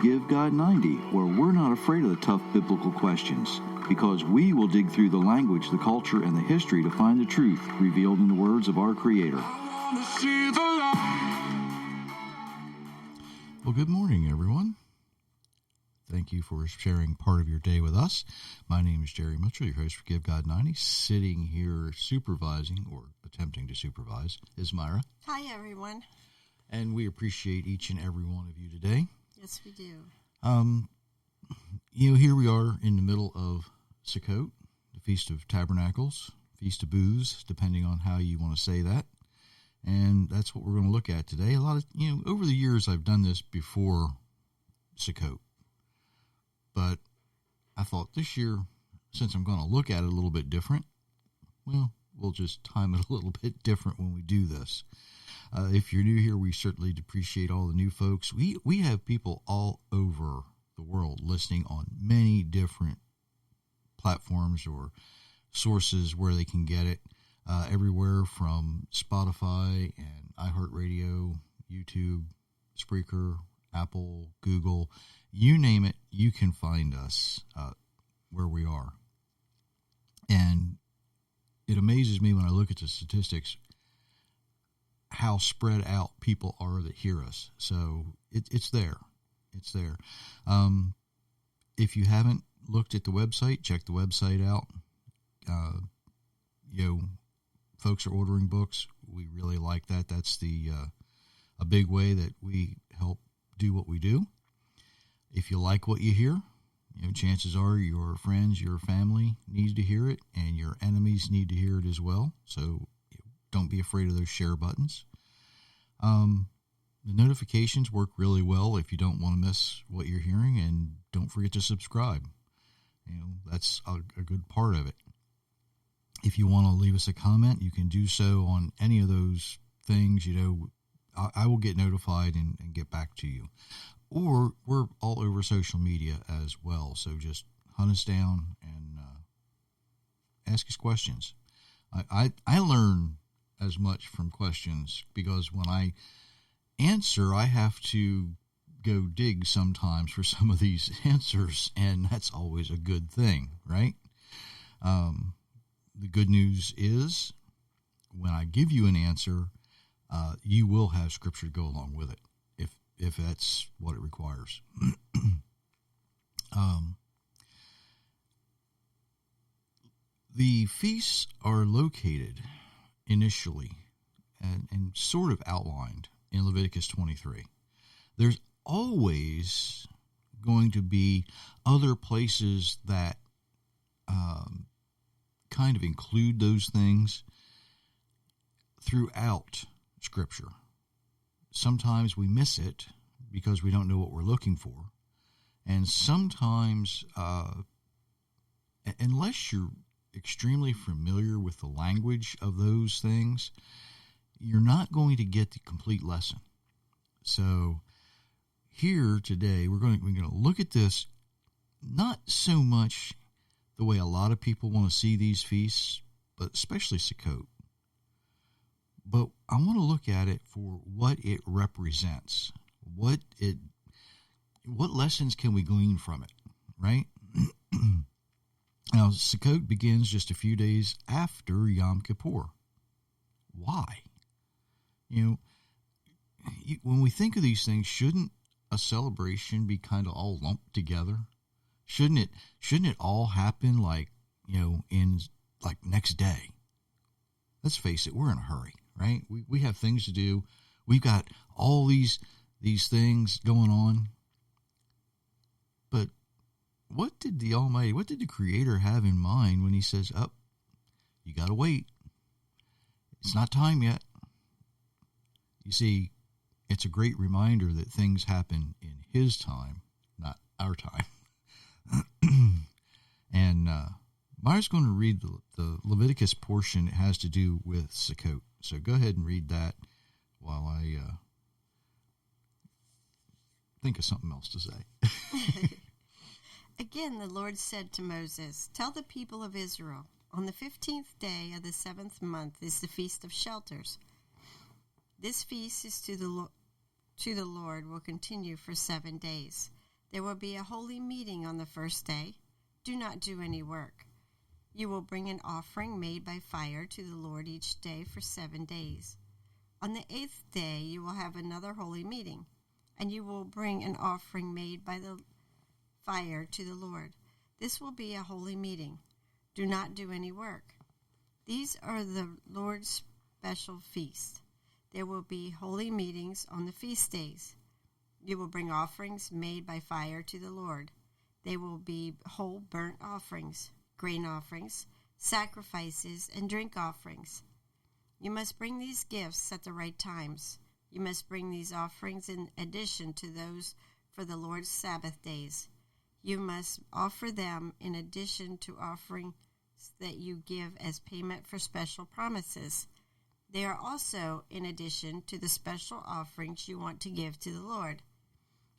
Forgive God 90, where we're not afraid of the tough biblical questions, because we will dig through the language, the culture, and the history to find the truth revealed in the words of our Creator. Well, good morning, everyone. Thank you for sharing part of your day with us. My name is Jerry Mitchell, your host for Give God 90. Sitting here supervising, or attempting to supervise, is Myra. Hi, everyone. And we appreciate each and every one of you today. Yes, we do. Here we are in the middle of Sukkot, the Feast of Tabernacles, Feast of Booths, depending on how you want to say that. And that's what we're going to look at today. A lot of, over the years I've done this before Sukkot. But I thought this year, since I'm going to look at it a little bit different, well, we'll just time it a little bit different when we do this. If you're new here, we certainly appreciate all the new folks. We have people all over the world listening on many different platforms or sources where they can get it, everywhere from Spotify and iHeartRadio, YouTube, Spreaker, Apple, Google, you name it, you can find us where we are. And it amazes me when I look at the statistics how spread out people are that hear us. So it's there. It's there. If you haven't looked at the website, check the website out. Folks are ordering books. We really like that. That's a big way that we help do what we do. If you like what you hear, chances are your friends, your family needs to hear it, and your enemies need to hear it as well. So don't be afraid of those share buttons. The notifications work really well if you don't want to miss what you're hearing, and don't forget to subscribe. That's a good part of it. If you want to leave us a comment, you can do so on any of those things. I will get notified and get back to you. Or we're all over social media as well. So just hunt us down and ask us questions. I learn as much from questions because when I answer, I have to go dig sometimes for some of these answers, and that's always a good thing, right? The good news is when I give you an answer, you will have scripture to go along with it, if that's what it requires. The feasts are located initially and sort of outlined in Leviticus 23. There's always going to be other places that kind of include those things throughout Scripture. Sometimes we miss it because we don't know what we're looking for. And sometimes, unless you're extremely familiar with the language of those things, you're not going to get the complete lesson. So here today, we're going to look at this, not so much the way a lot of people want to see these feasts, but especially Sukkot. But I want to look at it for what it represents. What lessons can we glean from it, right? Now, Sukkot begins just a few days after Yom Kippur. Why? When we think of these things, shouldn't a celebration be kind of all lumped together? Shouldn't it all happen in next day? Let's face it, we're in a hurry, right? We have things to do. We've got all these things going on. But what did the Creator have in mind when he says, you got to wait. It's not time yet. You see, it's a great reminder that things happen in his time, not our time. And Myra's going to read the Leviticus portion. It has to do with Sukkot. So go ahead and read that while I think of something else to say. Again, the Lord said to Moses, "Tell the people of Israel, on the 15th day of the 7th month is the Feast of Shelters. This feast is to the Lord will continue for 7 days. There will be a holy meeting on the first day. Do not do any work. You will bring an offering made by fire to the Lord each day for 7 days. On the 8th day you will have another holy meeting, and you will bring an offering made by the fire to the Lord. This will be a holy meeting. Do not do any work. These are the Lord's special feasts. There will be holy meetings on the feast days. You will bring offerings made by fire to the Lord. They will be whole burnt offerings, grain offerings, sacrifices, and drink offerings. You must bring these gifts at the right times. You must bring these offerings in addition to those for the Lord's Sabbath days. You must offer them in addition to offerings that you give as payment for special promises. They are also in addition to the special offerings you want to give to the Lord.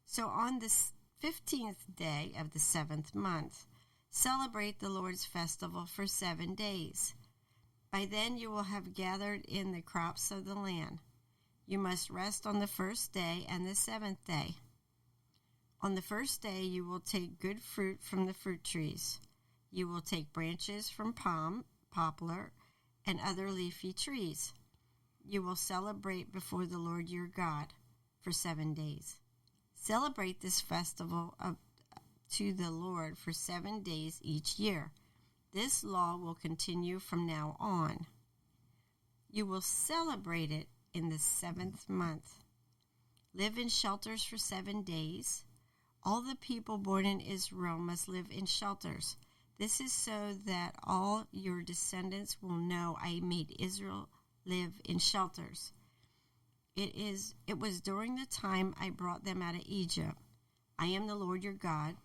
So on the 15th day of the 7th month, celebrate the Lord's festival for 7 days. By then you will have gathered in the crops of the land. You must rest on the first day and the 7th day. On the first day you will take good fruit from the fruit trees. You will take branches from palm, poplar, and other leafy trees. You will celebrate before the Lord your God for 7 days. Celebrate this festival to the Lord for 7 days each year. This law will continue from now on. You will celebrate it in the 7th month. Live in shelters for 7 days. All the people born in Israel must live in shelters. This is so that all your descendants will know I made Israel live in shelters. It was during the time I brought them out of Egypt. I am the Lord your God.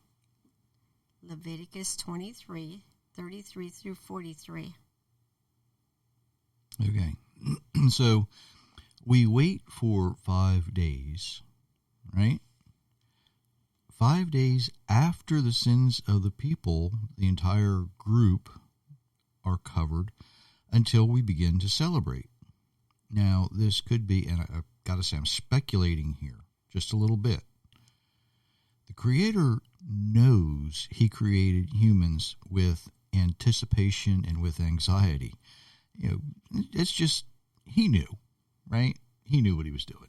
Leviticus 23, 33 through 43. Okay. So we wait for 5 days, right? 5 days after the sins of the people, the entire group are covered until we begin to celebrate. Now, this could be, and I've got to say I'm speculating here just a little bit. The Creator knows He created humans with anticipation and with anxiety. You know, it's just, He knew, right? He knew what He was doing.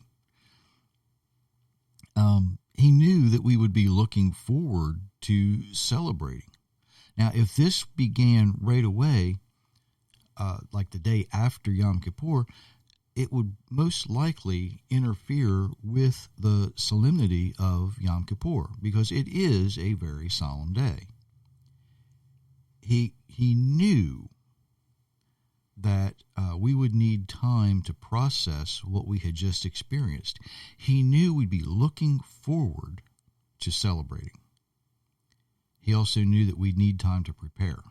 He knew that we would be looking forward to celebrating. Now, if this began right away, like the day after Yom Kippur, it would most likely interfere with the solemnity of Yom Kippur, because it is a very solemn day. He knew that we would need time to process what we had just experienced. He knew we'd be looking forward to celebrating. He also knew that we'd need time to prepare.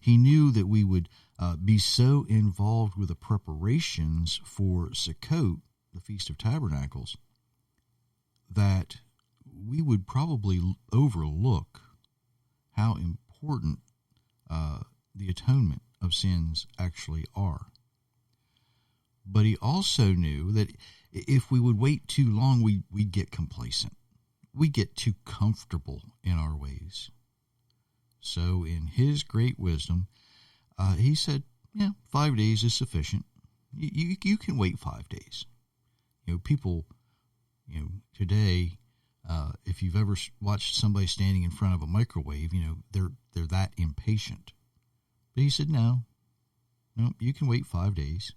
He knew that we would be so involved with the preparations for Sukkot, the Feast of Tabernacles, that we would probably overlook how important the atonement of sins actually are. But he also knew that if we would wait too long, we'd get complacent. We'd get too comfortable in our ways. So in his great wisdom, he said, 5 days is sufficient. You can wait 5 days. People, today, if you've ever watched somebody standing in front of a microwave, they're that impatient. But he said, no, you can wait 5 days.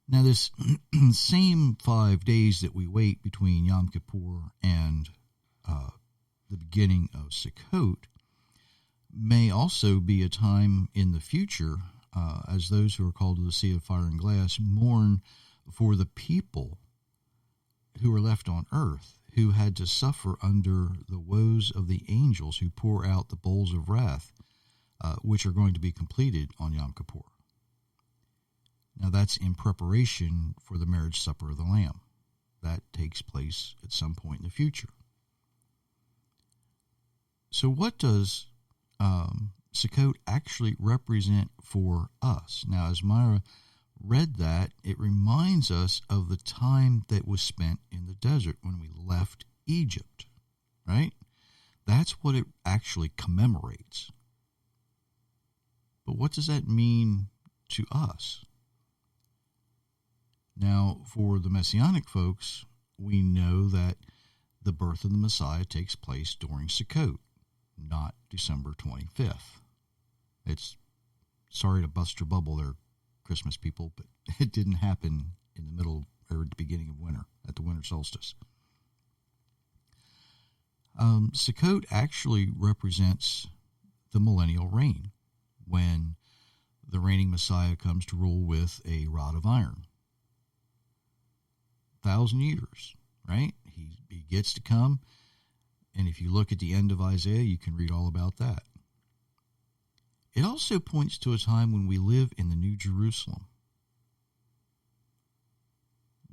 Now, this same 5 days that we wait between Yom Kippur and the beginning of Sukkot may also be a time in the future, as those who are called to the sea of fire and glass mourn for the people who are left on earth, who had to suffer under the woes of the angels who pour out the bowls of wrath, which are going to be completed on Yom Kippur. Now, that's in preparation for the marriage supper of the Lamb. That takes place at some point in the future. So what does Sukkot actually represent for us? Now, as Myra read that, it reminds us of the time that was spent in the desert when we left Egypt, right? That's what it actually commemorates. But what does that mean to us? Now, for the Messianic folks, we know that the birth of the Messiah takes place during Sukkot, not December 25th. It's, sorry to bust your bubble there, Christmas people, but it didn't happen in the middle or at the beginning of winter, at the winter solstice. Sukkot actually represents the millennial reign, when the reigning Messiah comes to rule with a rod of iron. 1,000 years, right? He gets to come, and if you look at the end of Isaiah, you can read all about that. It also points to a time when we live in the New Jerusalem.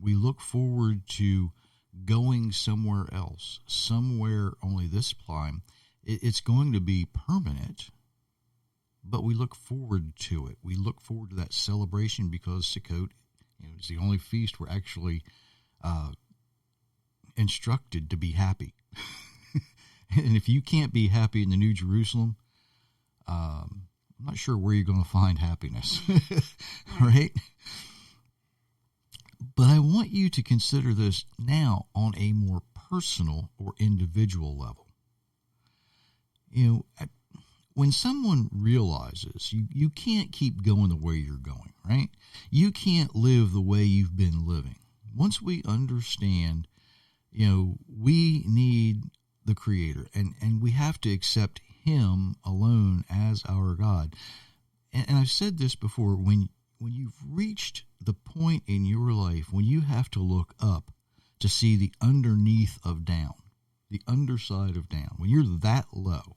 We look forward to going somewhere else, somewhere only this time. It's going to be permanent, but we look forward to it. We look forward to that celebration because Sukkot is the only feast we're actually instructed to be happy. And if you can't be happy in the New Jerusalem, I'm not sure where you're going to find happiness, right? But I want you to consider this now on a more personal or individual level. When someone realizes you can't keep going the way you're going, right? You can't live the way you've been living. Once we understand, we need the Creator, and we have to accept Him alone as our God. And I've said this before, when you've reached the point in your life when you have to look up to see the underneath of down, the underside of down, when you're that low,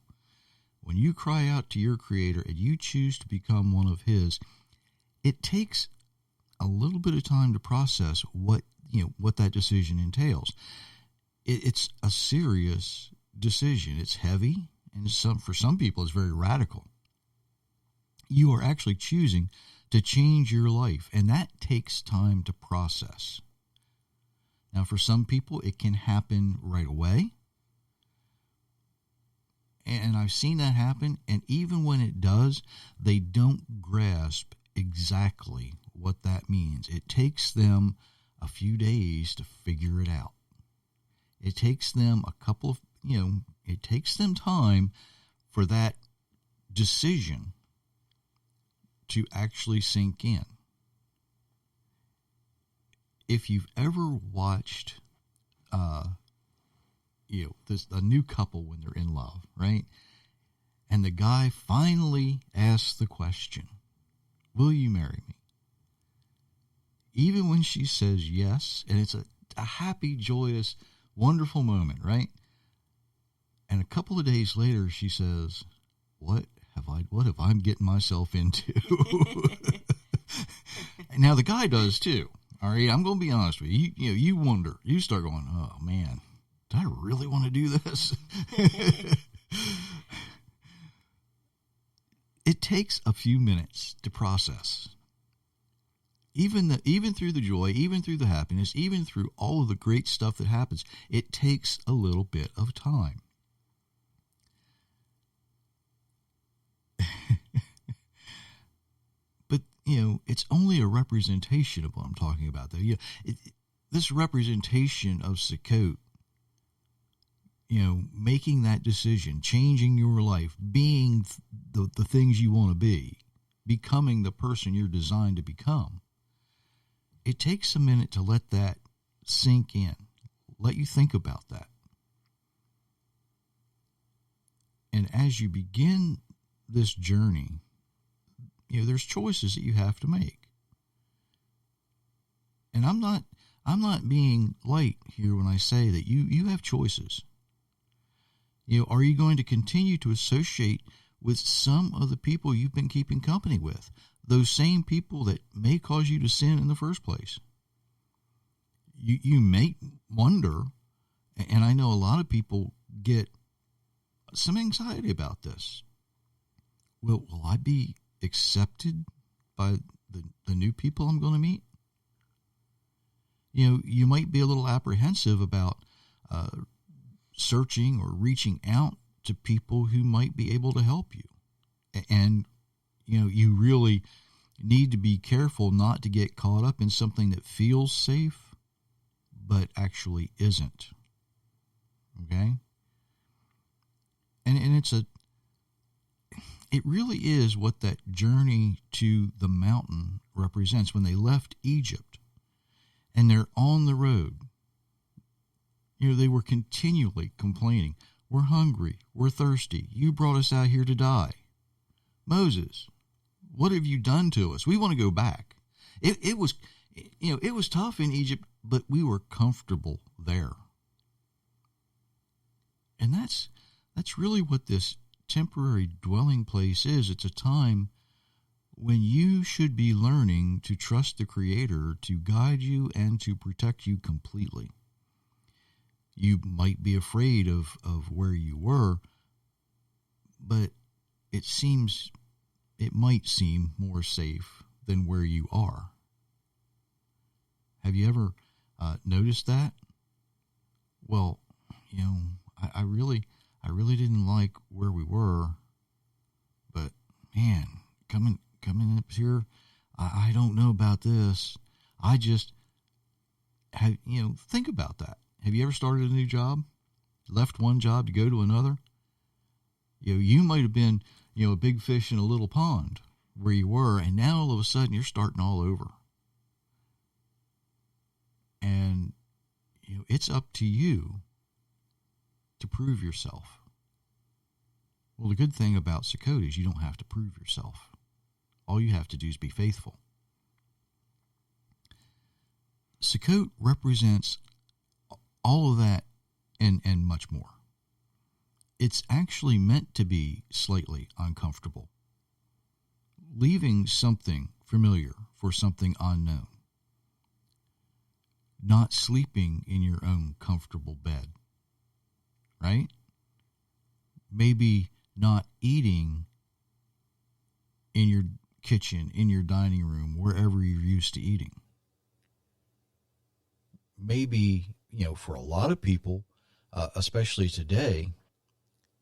when you cry out to your Creator and you choose to become one of His, it takes a little bit of time to process what that decision entails. It's a serious decision. It's heavy, and for some people it's very radical. You are actually choosing to change your life, and that takes time to process. Now, for some people, it can happen right away, and I've seen that happen, and even when it does, they don't grasp exactly what that means. It takes them a few days to figure it out. It takes them it takes them time for that decision to actually sink in. If you've ever watched, a new couple when they're in love, right? And the guy finally asks the question, "Will you marry me?" Even when she says yes, and it's a happy, joyous, wonderful moment, right? And a couple of days later, she says, What have I getting myself into? Now the guy does too. All right, I'm going to be honest with you. You wonder. You start going, "Oh man, do I really want to do this?" It takes a few minutes to process. Even through the joy, even through the happiness, even through all of the great stuff that happens, it takes a little bit of time. But, it's only a representation of what I'm talking about there. This representation of Sukkot, making that decision, changing your life, being the things you want to be, becoming the person you're designed to become. It takes a minute to let that sink in, let you think about that. And as you begin this journey, there's choices that you have to make. And I'm not being light here when I say that you have choices. Are you going to continue to associate with some of the people you've been keeping company with? Those same people that may cause you to sin in the first place. You may wonder, and I know a lot of people get some anxiety about this. Will I be accepted by the new people I'm going to meet? You might be a little apprehensive about searching or reaching out to people who might be able to help you. And, you really need to be careful not to get caught up in something that feels safe, but actually isn't. Okay? And it really is what that journey to the mountain represents. When they left Egypt and they're on the road, they were continually complaining. We're hungry. We're thirsty. You brought us out here to die. Moses, what have you done to us? We want to go back. It was tough in Egypt, but we were comfortable there. And that's really what this temporary dwelling place is. It's a time when you should be learning to trust the Creator to guide you and to protect you completely. You might be afraid of where you were, but it might seem more safe than where you are. Have you ever noticed that? Well, I really didn't like where we were, but man, coming up here, I don't know about this. I just have, think about that. Have you ever started a new job, left one job to go to another? You might have been, a big fish in a little pond where you were, and now all of a sudden you're starting all over. And, it's up to you to prove yourself. Well, the good thing about Sukkot is you don't have to prove yourself. All you have to do is be faithful. Sukkot represents all of that and much more. It's actually meant to be slightly uncomfortable, leaving something familiar for something unknown, not sleeping in your own comfortable bed, right? Maybe not eating in your kitchen, in your dining room, wherever you're used to eating. Maybe, for a lot of people, especially today,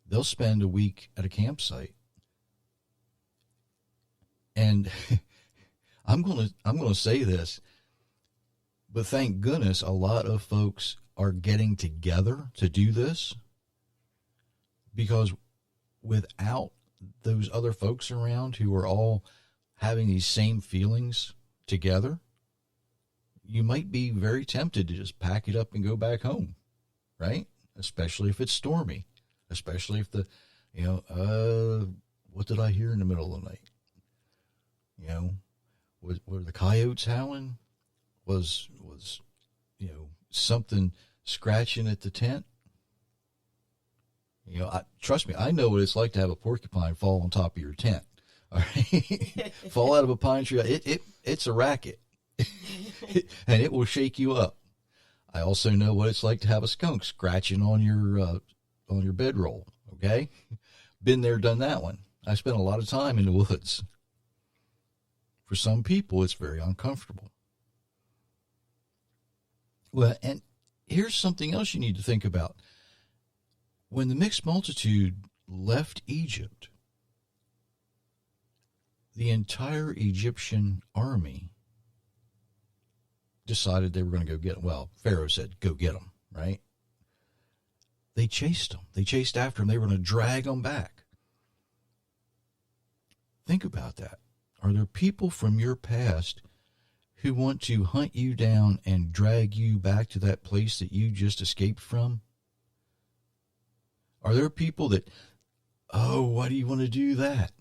they'll spend a week at a campsite. And I'm going to say this, but thank goodness a lot of folks are getting together to do this, because without those other folks around who are all having these same feelings together, you might be very tempted to just pack it up and go back home, right? Especially if it's stormy, especially if what did I hear in the middle of the night? Were the coyotes howling? Was something scratching at the tent? Trust me, I know what it's like to have a porcupine fall on top of your tent. All right, fall out of a pine tree. It's a racket, and it will shake you up. I also know what it's like to have a skunk scratching on your bedroll. Okay, been there, done that one. I spent a lot of time in the woods. For some people, it's very uncomfortable. Well, and here's something else you need to think about. When the mixed multitude left Egypt, the entire Egyptian army decided they were going to go get them. Well, Pharaoh said, go get them, right? They chased them. They chased after them. They were going to drag them back. Think about that. Are there people from your past who want to hunt you down and drag you back to that place that you just escaped from? Are there people that, why do you want to do that?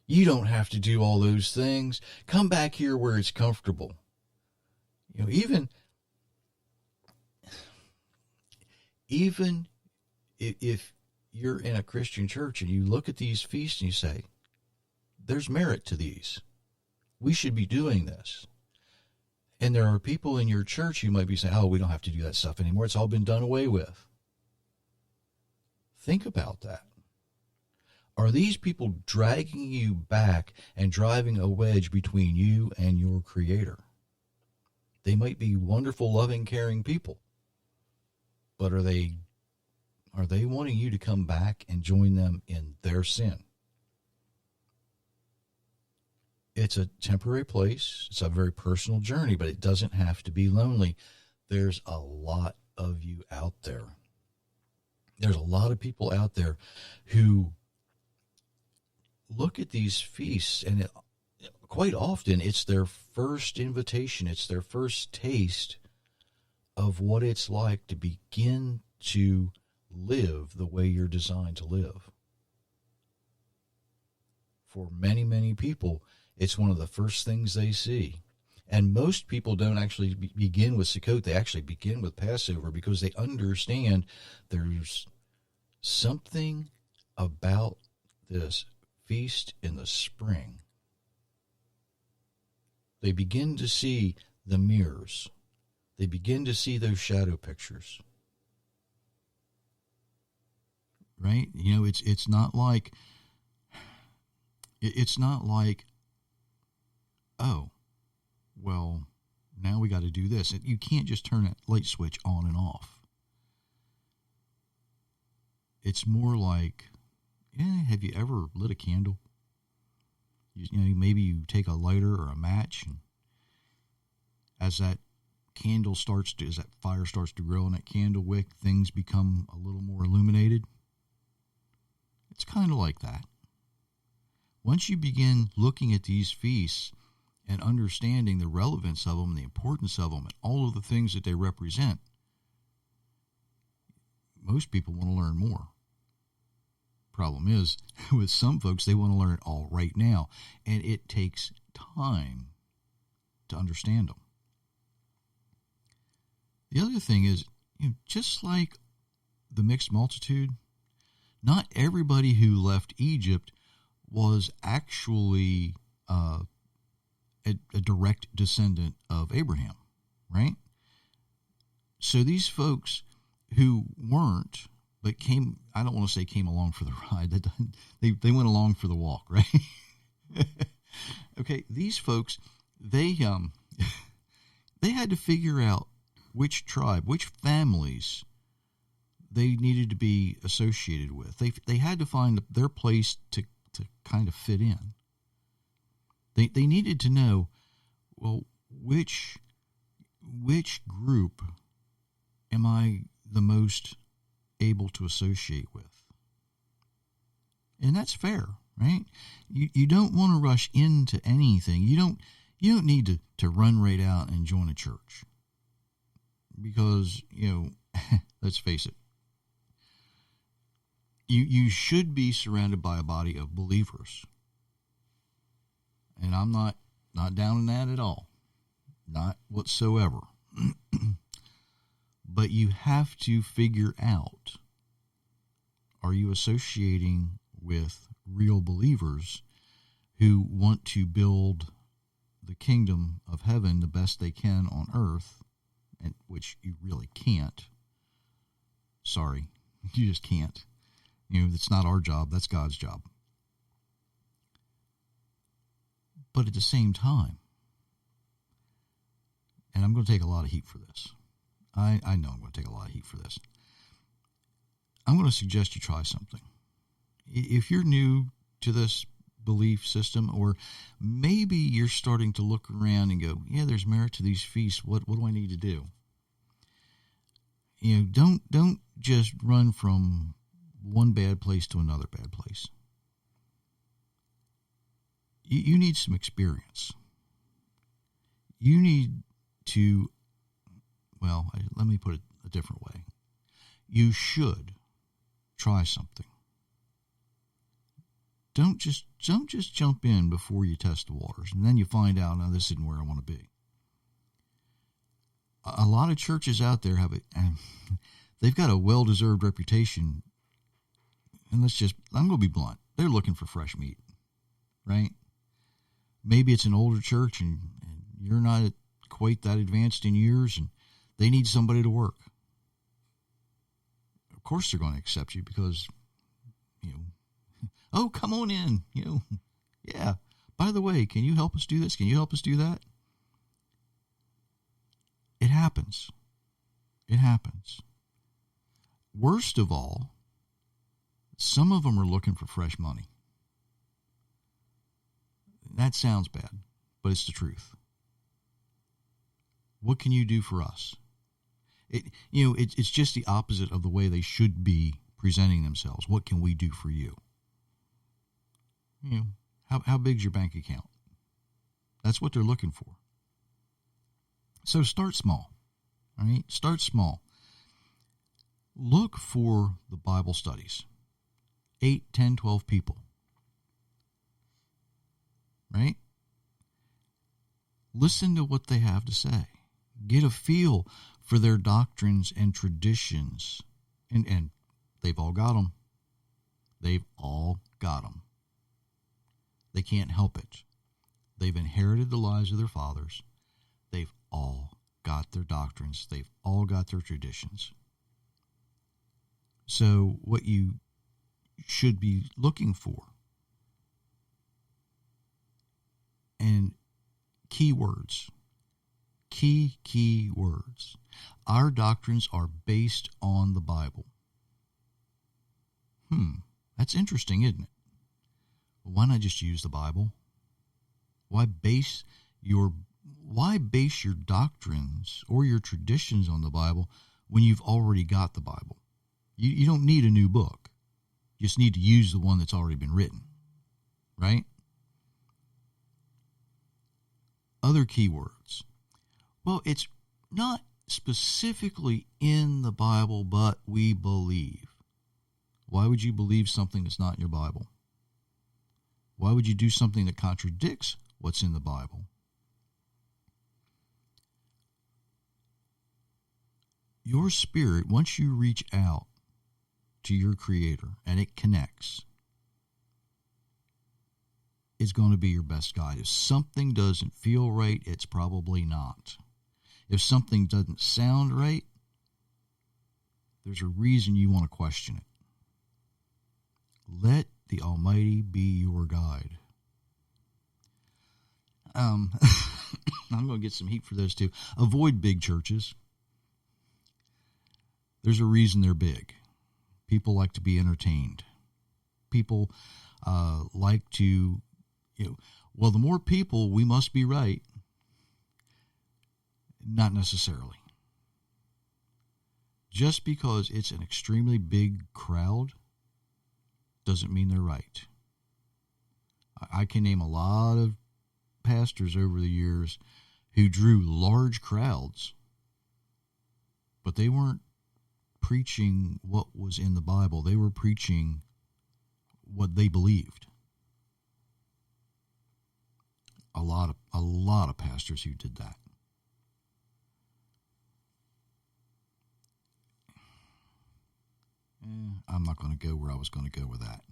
You don't have to do all those things. Come back here where it's comfortable. Even if you're in a Christian church and you look at these feasts and you say, there's merit to these. We should be doing this. And there are people in your church who might be saying, we don't have to do that stuff anymore. It's all been done away with. Think about that. Are these people dragging you back and driving a wedge between you and your Creator? They might be wonderful, loving, caring people, but are they Are they wanting you to come back and join them in their sin? It's a temporary place. It's a very personal journey, but it doesn't have to be lonely. There's a lot of you out there. There's a lot of people out there who look at these feasts, and quite often it's their first invitation. It's their first taste of what it's like to begin to live the way you're designed to live. For many, many people, it's one of the first things they see. And most people don't actually begin with Sukkot. They actually begin with Passover because they understand there's something about this feast in the spring. They begin to see the mirrors. They begin to see those shadow pictures. Right? You know, it's not like, oh, well, now we got to do this. You can't just turn that light switch on and off. It's more like, have you ever lit a candle? You know, maybe you take a lighter or a match, and as that fire starts to grow in that candle wick, things become a little more illuminated. It's kind of like that. Once you begin looking at these feasts and understanding the relevance of them, the importance of them, and all of the things that they represent, most people want to learn more. Problem is, with some folks, they want to learn it all right now, and it takes time to understand them. The other thing is, just like the mixed multitude, not everybody who left Egypt was actually a direct descendant of Abraham, right? So these folks who weren't, but came, I don't want to say came along for the ride. They went along for the walk, right? Okay, these folks, they had to figure out which tribe, which families they needed to be associated with. They had to find their place to kind of fit in. They needed to know, well, which group am I the most able to associate with? And that's fair, right? You don't want to rush into anything. You don't need to run right out and join a church. Because, let's face it, you should be surrounded by a body of believers. And I'm not down in that at all. Not whatsoever. But you have to figure out, are you associating with real believers who want to build the kingdom of heaven the best they can on earth, and which you really can't. Sorry, you just can't. It's not our job, that's God's job. But at the same time, and I'm going to take a lot of heat for this. I know I'm going to take a lot of heat for this. I'm going to suggest you try something. If you're new to this belief system, or maybe you're starting to look around and go, yeah, there's merit to these feasts. What do I need to do? Don't just run from one bad place to another bad place. You need some experience. You need to, let me put it a different way. You should try something. Don't just jump in before you test the waters, and then you find out, no, this isn't where I want to be. A lot of churches out there they've got a well-deserved reputation, and I'm going to be blunt, they're looking for fresh meat, right? Maybe it's an older church, and you're not quite that advanced in years, and they need somebody to work. Of course they're going to accept you because, oh, come on in, yeah. By the way, can you help us do this? Can you help us do that? It happens. worst of all, some of them are looking for fresh money. That sounds bad, but it's the truth. What can you do for us? It's just the opposite of the way they should be presenting themselves. What can we do for you? How big's your bank account? That's what they're looking for. So start small. All right? Start small. Look for the Bible studies. 8, 10, 12 people. Right? Listen to what they have to say. Get a feel for their doctrines and traditions. And they've all got them. They've all got them. They can't help it. They've inherited the lives of their fathers. They've all got their doctrines. They've all got their traditions. So what you should be looking for, and key words, key words. Our doctrines are based on the Bible. That's interesting, isn't it? Why not just use the Bible? Why base your doctrines or your traditions on the Bible when you've already got the Bible? You don't need a new book. You just need to use the one that's already been written, right? Other keywords. Well, it's not specifically in the Bible, but we believe. Why would you believe something that's not in your Bible? Why would you do something that contradicts what's in the Bible? Your spirit, once you reach out to your Creator and it connects, is going to be your best guide. If something doesn't feel right, it's probably not. If something doesn't sound right, there's a reason you want to question it. Let the Almighty be your guide. I'm going to get some heat for this too. Avoid big churches. There's a reason they're big. People like to be entertained. People like to, well, the more people, we must be right. Not necessarily. Just because it's an extremely big crowd doesn't mean they're right. I can name a lot of pastors over the years who drew large crowds, but they weren't preaching what was in the Bible. They were preaching what they believed. A lot of pastors who did that. I'm not going to go where I was going to go with that.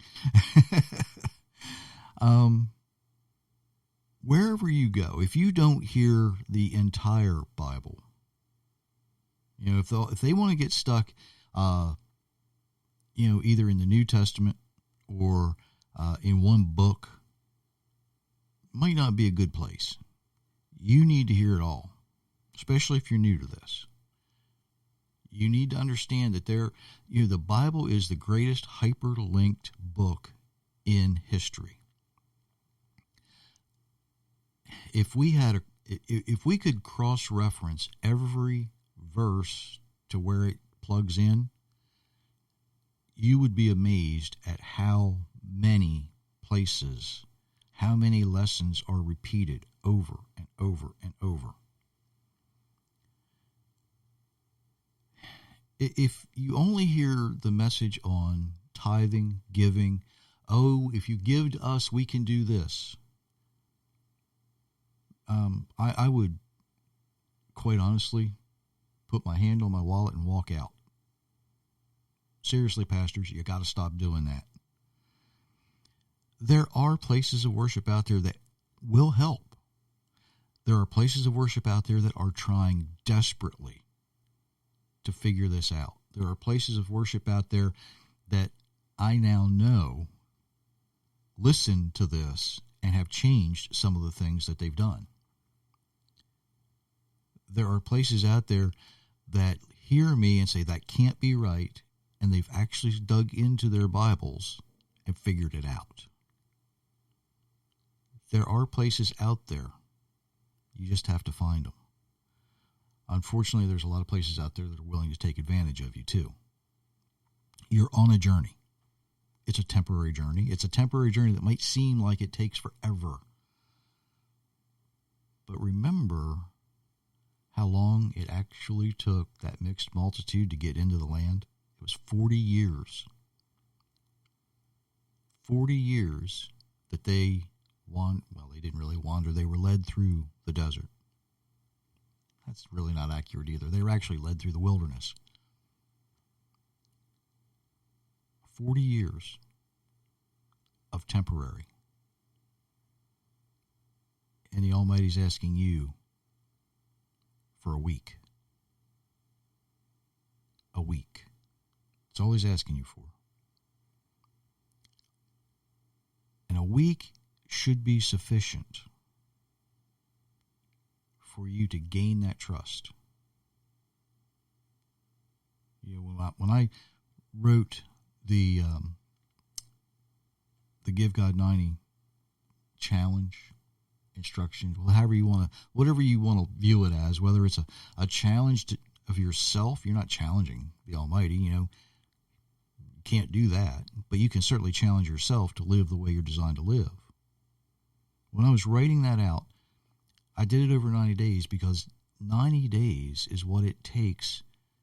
Wherever you go, if you don't hear the entire Bible, if they want to get stuck, either in the New Testament or in one book, might not be a good place. You need to hear it all, especially if you're new to this. You need to understand that the Bible is the greatest hyperlinked book in history. If we could cross-reference every verse to where it plugs in, you would be amazed at how many places, how many lessons are repeated over and over and over. If you only hear the message on tithing, giving, if you give to us, we can do this. I would, quite honestly, put my hand on my wallet and walk out. Seriously, pastors, you got to stop doing that. There are places of worship out there that will help. There are places of worship out there that are trying desperately to figure this out. There are places of worship out there that I now know listen to this and have changed some of the things that they've done. There are places out there that hear me and say that can't be right, and they've actually dug into their Bibles and figured it out. There are places out there. You just have to find them. Unfortunately, there's a lot of places out there that are willing to take advantage of you, too. You're on a journey. It's a temporary journey. It's a temporary journey that might seem like it takes forever. But remember how long it actually took that mixed multitude to get into the land? It was 40 years. 40 years that they they didn't really wander. They were led through the desert. That's really not accurate either. They were actually led through the wilderness. 40 years of temporary. And the Almighty's asking you for a week. A week. It's all He's asking you for. And a week should be sufficient for you to gain that trust. You know, when I wrote the Give God 90 challenge, instructions, whatever you want to view it as, whether it's a challenge of yourself, you're not challenging the Almighty, you can't do that, but you can certainly challenge yourself to live the way you're designed to live. When I was writing that out, I did it over 90 days because 90 days is what it takes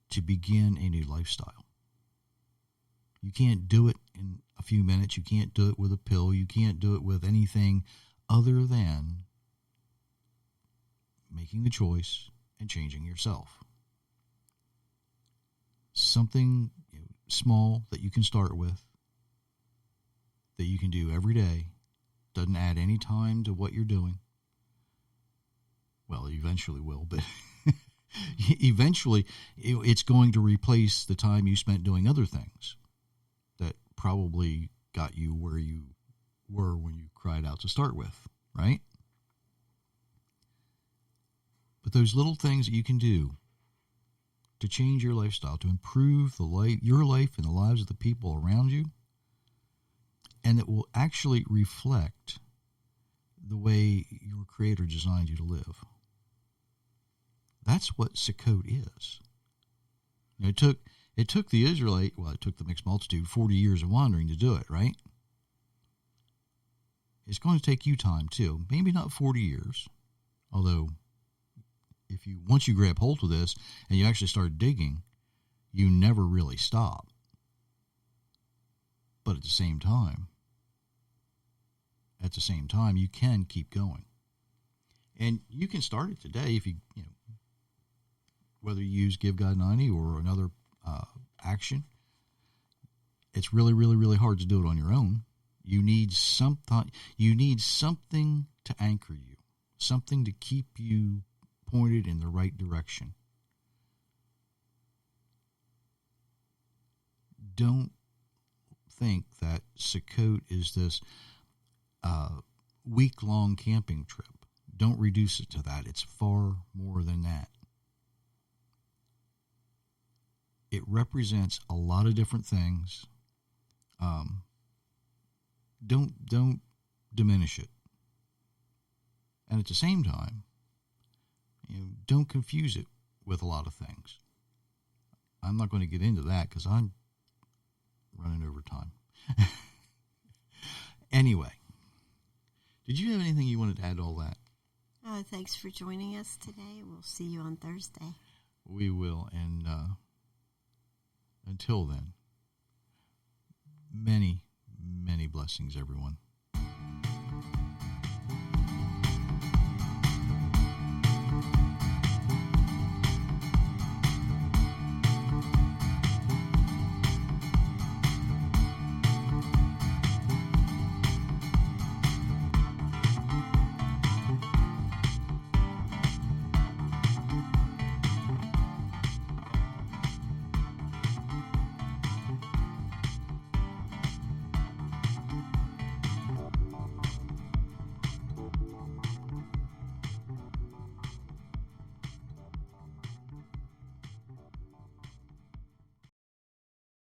to begin a new lifestyle. You can't do it in a few minutes. You can't do it with a pill. You can't do it with anything other than making the choice and changing yourself. Something small that you can start with, that you can do every day, doesn't add any time to what you're doing. Well, it eventually will, but eventually it's going to replace the time you spent doing other things that probably got you where you were when you cried out to start with, right? But those little things that you can do to change your lifestyle, to improve your life and the lives of the people around you, and it will actually reflect the way your Creator designed you to live. That's what Sukkot is. It took the it took the mixed multitude 40 years of wandering to do it, right? It's going to take you time too. Maybe not 40 years, although once you grab hold of this and you actually start digging, you never really stop. But at the same time, you can keep going. And you can start it today if you whether you use Give God 90 or another action. It's really, really, really hard to do it on your own. You need something to anchor you, something to keep you pointed in the right direction. Don't think that Sukkot is this week-long camping trip. Don't reduce it to that. It's far more than that. It represents a lot of different things. Don't diminish it. And at the same time, don't confuse it with a lot of things. I'm not going to get into that because I'm running over time. Anyway, did you have anything you wanted to add to all that? Thanks for joining us today. We'll see you on Thursday. We will. And until then, many, many blessings, everyone.